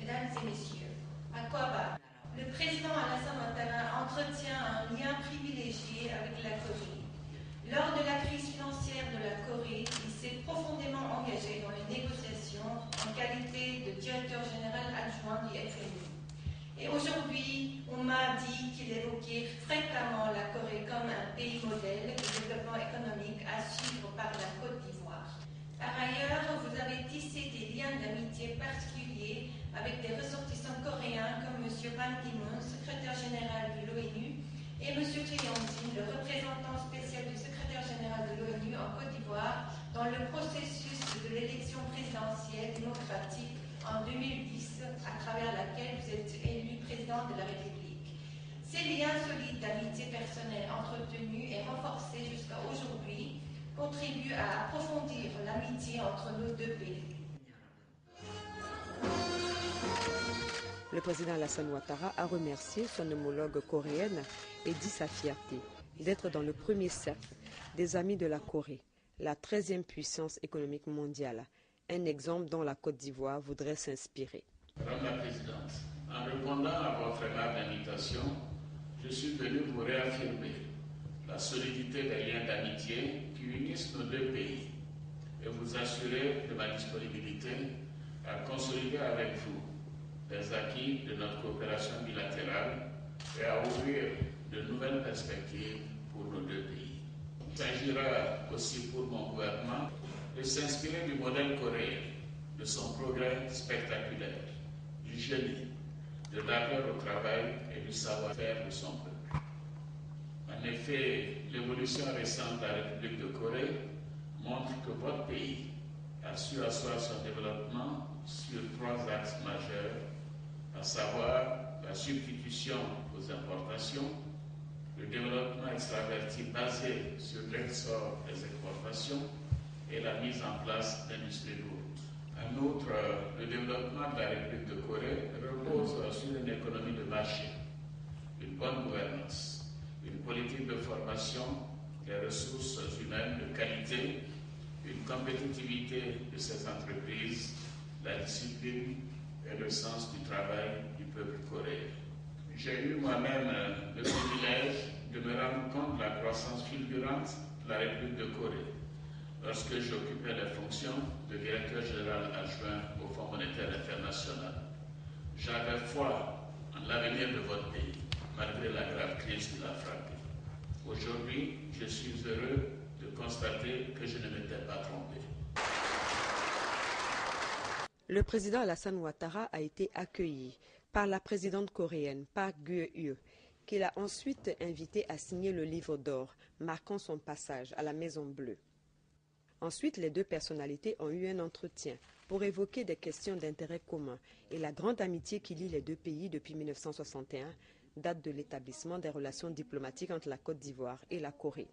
Mesdames et messieurs, à Akwaaba, le président Alassane Ouattara entretient un lien privilégié avec la Corée. Lors de la crise financière de la Corée, il s'est profondément engagé dans les négociations en qualité de directeur général adjoint du FMI. Et aujourd'hui, on m'a dit qu'il évoquait fréquemment la Corée comme un pays modèle de développement économique à suivre par la Côte d'Ivoire. Par ailleurs, vous avez tissé des liens d'amitié particuliers avec des ressortissants coréens comme M. Ban Ki-moon, secrétaire général de l'ONU, et M. Trianzi, le représentant spécial du secrétaire général de l'ONU en Côte d'Ivoire, dans le processus de l'élection présidentielle démocratique en 2010, à travers laquelle vous êtes élu président de la République. Ces liens solides d'amitié personnelle entretenus et renforcés jusqu'à aujourd'hui contribuent à approfondir l'amitié entre nos deux pays. Le président Alassane Ouattara a remercié son homologue coréenne et dit sa fierté d'être dans le premier cercle des amis de la Corée, la 13e puissance économique mondiale, un exemple dont la Côte d'Ivoire voudrait s'inspirer. Madame la Présidente, en répondant à votre aimable invitation, je suis venu vous réaffirmer la solidité des liens d'amitié qui unissent nos deux pays et vous assurer de ma disponibilité à consolider avec vous les acquis de notre coopération bilatérale et à ouvrir de nouvelles perspectives pour nos deux pays. Il s'agira aussi pour mon gouvernement de s'inspirer du modèle coréen, de son progrès spectaculaire, du génie, de l'ardeur au travail et du savoir-faire de son peuple. En effet, l'évolution récente de la République de Corée montre que votre pays a su asseoir son développement sur 3 axes majeurs, à savoir la substitution aux importations, le développement extraverti basé sur l'export des exportations et la mise en place d'industries lourdes. En outre, le développement de la République de Corée repose sur une économie de marché, une bonne gouvernance, une politique de formation des ressources humaines de qualité, une compétitivité de ses entreprises, la discipline et le sens du travail du peuple coréen. J'ai eu moi-même le privilège de me rendre compte de la croissance fulgurante de la République de Corée lorsque j'occupais les fonctions de directeur général adjoint au Fonds monétaire international. J'avais foi en l'avenir de votre pays, malgré la grave crise qui l'a frappé. Aujourd'hui, je suis heureux de constater que je ne m'étais pas trompé. Le président Alassane Ouattara a été accueilli par la présidente coréenne Park Geun-hye, qui l'a ensuite invité à signer le livre d'or, marquant son passage à la Maison Bleue. Ensuite, les deux personnalités ont eu un entretien pour évoquer des questions d'intérêt commun et la grande amitié qui lie les deux pays depuis 1961, date de l'établissement des relations diplomatiques entre la Côte d'Ivoire et la Corée.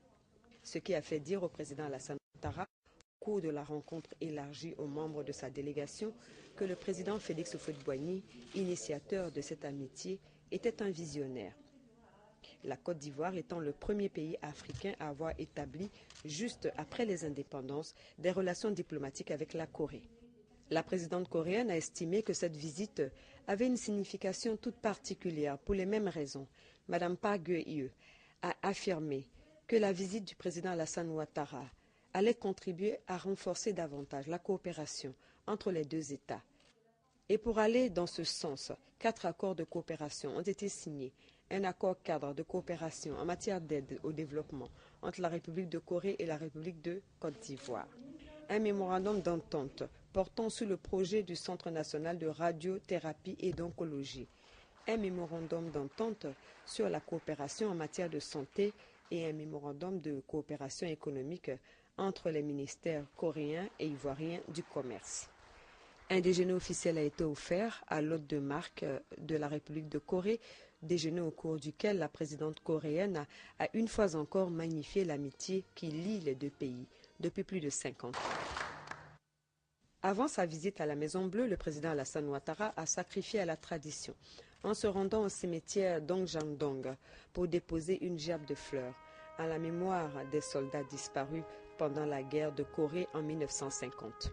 Ce qui a fait dire au président Alassane Ouattara, au cours de la rencontre élargie aux membres de sa délégation, que le président Félix Houphouët-Boigny, initiateur de cette amitié, était un visionnaire. La Côte d'Ivoire étant le premier pays africain à avoir établi, juste après les indépendances, des relations diplomatiques avec la Corée. La présidente coréenne a estimé que cette visite avait une signification toute particulière pour les mêmes raisons. Madame Park Geun-hye a affirmé que la visite du président Alassane Ouattara allait contribuer à renforcer davantage la coopération entre les deux États. Et pour aller dans ce sens, 4 accords de coopération ont été signés. Un accord cadre de coopération en matière d'aide au développement entre la République de Corée et la République de Côte d'Ivoire. Un mémorandum d'entente portant sur le projet du Centre national de radiothérapie et d'oncologie. Un mémorandum d'entente sur la coopération en matière de santé et un mémorandum de coopération économique entre les ministères coréens et ivoiriens du commerce. Un déjeuner officiel a été offert à l'hôte de marque de la République de Corée, déjeuner au cours duquel la présidente coréenne a une fois encore magnifié l'amitié qui lie les deux pays depuis plus de 50 ans. Avant sa visite à la Maison Bleue, le président Alassane Ouattara a sacrifié à la tradition en se rendant au cimetière d'Ongjandong pour déposer une gerbe de fleurs à la mémoire des soldats disparus pendant la guerre de Corée en 1950.